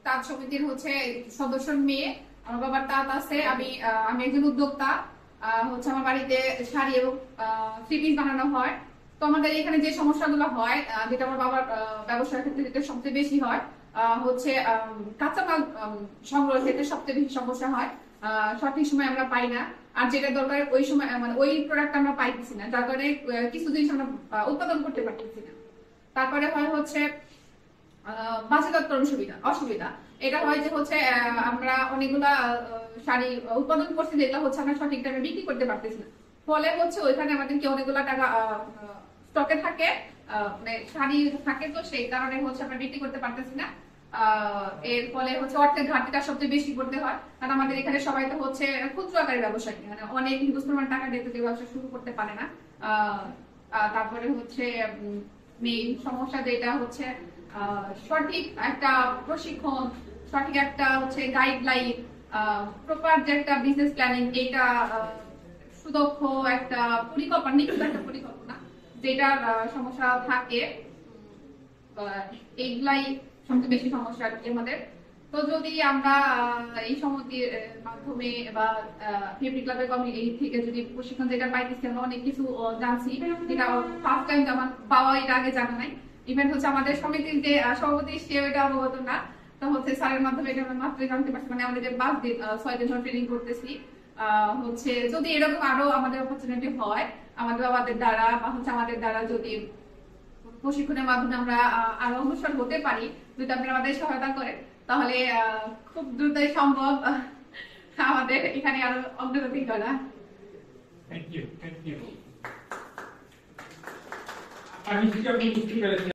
তাঁত সমিতির হচ্ছে সদস্যর মেয়ে। আমার বাবার তাঁত আছে। আমি একজন উদ্যোক্তা। হচ্ছে আমার বাড়িতে শাড়ি এবং থ্রি পিস বানানো হয়। তো আমাদের এখানে যে সমস্যাগুলো হয়, যেটা আমার বাবার ব্যবসার ক্ষেত্রে যেটা সবচেয়ে বেশি হয়, হচ্ছে কাঁচামাল সংগ্রহের ক্ষেত্রে সবচেয়ে বেশি সমস্যা হয়। সঠিক সময় আমরা পাই না। আর যেটা দরকার ওই সময় মানে ওই প্রোডাক্ট আমরা পাইতেছি না, যার কারণে কিছু জিনিস আমরা উৎপাদন করতে পারতেছি না। তারপরে হয় হচ্ছে বাজারজাতকরণ অসুবিধা। এটা হয় যে হচ্ছে আমরা অনেকগুলা শাড়ি উৎপাদন করছি, যেগুলো হচ্ছে আমরা সঠিক টাইমে বিক্রি করতে পারতেছি না। ফলে হচ্ছে ওইখানে আমাদেরকে অনেকগুলা টাকা স্টকে থাকে, মানে শাড়ি থাকে, তো সেই কারণে হচ্ছে আমরা বিক্রি করতে পারতেছি না। এর ফলে হচ্ছে অর্থের ঘাটতিটা সবচেয়ে বেশি করতে হয়, কারণ আমাদের এখানে সবাই তো হচ্ছে ক্ষুদ্র আকারের ব্যবসায়ী, মানে অনেক হিন্দুস্তান টাকা দিয়ে তো কেউ ব্যবসা শুরু করতে পারে না। তারপরে হচ্ছে মেইন সমস্যা যেটা হচ্ছে সঠিক একটা প্রশিক্ষণ, সঠিক একটা হচ্ছে গাইডলাইন, প্রপার যে একটা বিজনেস প্ল্যানিং, এটা সুদক্ষ একটা পরিকল্পনা, নিখুঁত একটা পরিকল্পনা, যেটার সমস্যা থাকে। এইগুলাই সবচেয়ে বেশি সমস্যা আর কি আমাদের। তো যদি আমরা এই সমিতির মাধ্যমে বা ফেব্রিক ক্লাবের কমিটি থেকে যদি প্রশিক্ষণ যেটা পাইতেছি, আমরা অনেক কিছু জানছি, যেটা ফার্স্ট টাইম আমার বাবা এটা আগে জানা নাই। ইভেন হচ্ছে আমাদের সমিতির যে সভাপতি, সেও এটা অবগত না। তো হচ্ছে স্যারের মাধ্যমে এটা আমরা মাত্র জানতে পারছি, মানে আমাদের যে 5 দিন 6 দিন ধরে ট্রেনিং করতেছি। হচ্ছে যদি এরকম আরো আমাদের অপরচুনিটি হয় আমাদের বাবাদের দ্বারা বা হচ্ছে আমাদের দ্বারা, যদি প্রশিক্ষণের মাধ্যমে আমরা আরো অগ্রসর হতে পারি, যদি আপনারা আমাদের সহায়তা করেন, তাহলে খুব দ্রুতই সম্ভব আমাদের এখানে আরো অগ্রগতি করা। Thank you. আমি যেটা বুঝতে পেরেছি